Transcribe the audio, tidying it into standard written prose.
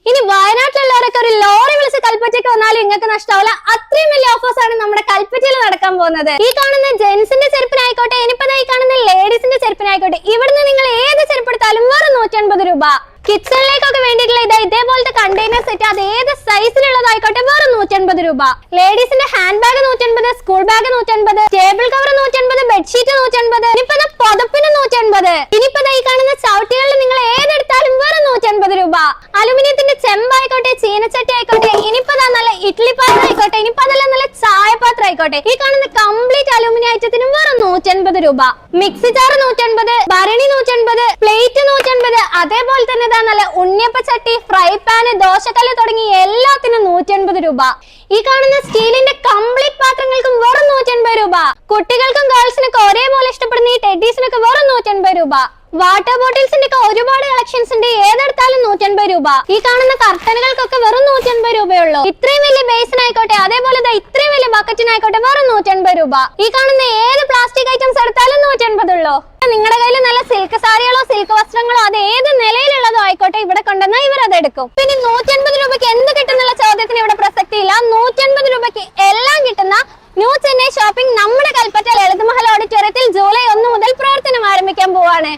ഇനി വയനാട്ടിലുള്ളവരൊക്കെ ഒരു ലോറി വിളിച്ച് കൽപ്പറ്റയ്ക്ക് വന്നാലും നിങ്ങൾക്ക് നഷ്ടമാവില്ല. അത്രയും വലിയ ഓഫേഴ്സ് ആണ് നമ്മുടെ കൽപ്പറ്റയിൽ നടക്കാൻ പോകുന്നത്. ഈ കാണുന്ന ജെന്റ്സിന്റെ ചെരുപ്പിനായിക്കോട്ടെ, ഇനിയിപ്പോ ഈ കാണുന്ന ലേഡീസിന്റെ ചെരുപ്പിനായിക്കോട്ടെ, ഇവിടുന്ന് നിങ്ങൾ ഏത് ചെരുപ്പെടുത്താലും വെറും 150 രൂപ. കിച്ചണിലേക്കൊക്കെ വേണ്ടിയിട്ടുള്ള ഇതേപോലത്തെ കണ്ടെയ്നർ സെറ്റ്, അത് ഏത് സൈസിലുള്ളതായിക്കോട്ടെ, വെറും 150 രൂപ. ലേഡീസിന്റെ hand bag 150, school bag 150, table cover 150, bedsheet 150, ഇനിയിപ്പോ പുതപ്പിന് 150. ഇനിയിപ്പോ ഈ കാണുന്ന ചവിട്ടികളിൽ നിങ്ങൾ ഏതെടുത്താലും വെറും 150 രൂപ. അലുമിനിയത്തിന്റെ ചെമ്പായിക്കോട്ടെ, ചീനച്ചട്ടി ആയിക്കോട്ടെ, ഇനിയിപ്പോ നല്ല ഇഡ്ലി പാത്രം ആയിക്കോട്ടെ, ഇനിയിപ്പോ അതല്ല നല്ല ചായപാത്രം ആയിക്കോട്ടെ, ഈ കാണുന്ന കംപ്ലീറ്റ് അലുമിനിയം ഐറ്റത്തിന് വെറും 150 രൂപ. മിക്സി ജാർ 150, ഭരണി 150, പ്ലേറ്റ് 150, അതേപോലെ തന്നെ നല്ല ഉണ്ണിയപ്പ ചട്ടി, ഫ്രൈ പാന്, ദോശക്കല്ല് തുടങ്ങി എല്ലാത്തിനും 150 രൂപ. ഈ കാണുന്ന സ്റ്റീലിന്റെ കംപ്ലീറ്റ് പാത്രങ്ങൾക്കും വെറും 150 രൂപ. കുട്ടികൾക്കും ഗേൾസിനൊക്കെ ഒരേപോലെ ഇഷ്ടപ്പെടുന്ന ഈ ടെഡീസിനൊക്കെ വെറും 150 രൂപ. വാട്ടർ ബോട്ടിൽസിന്റെ ഒക്കെ ഒരുപാട് കളക്ഷൻസ് ഉണ്ട്, ഏതെടുത്താലും 150 രൂപ. ഈ കാണുന്ന കർട്ടനുകൾക്കൊക്കെ വെറും 150 രൂപയുള്ളൂ. ഇത്രയും വലിയ ബേസിനായിക്കോട്ടെ, അതേപോലെ ഇത്രയും വലിയ ബക്കറ്റിനായിക്കോട്ടെ, വെറും 150 രൂപ. ഈ കാണുന്ന ഏത് പ്ലാസ്റ്റിക് ഐറ്റംസ് എടുത്താലും 150 ഉള്ളൂ. നിങ്ങളുടെ കയ്യിൽ നല്ല സിൽക്ക് സാരികളോ സിൽക്ക് വസ്ത്രങ്ങളോ അത് ഏത് നിലയിലുള്ളതോ ആയിക്കോട്ടെ, ഇവിടെ കൊണ്ടുവന്നാൽ ഇവർ അതെടുക്കും. പിന്നെ 150 രൂപയ്ക്ക് എന്ത് കിട്ടുന്നുള്ള ചോദ്യത്തിന് ഇവിടെ പ്രസക്തിയില്ല. 150 രൂപയ്ക്ക് എല്ലാം കിട്ടുന്ന ന്യൂ ചെന്നൈ ഷോപ്പിംഗ് നമ്മുടെ കൽപ്പറ്റ ലളിത് മഹൽ ഓഡിറ്റോറിയത്തിൽ ജൂലൈ 1 മുതൽ പ്രവർത്തനം ആരംഭിക്കാൻ പോവാണ്.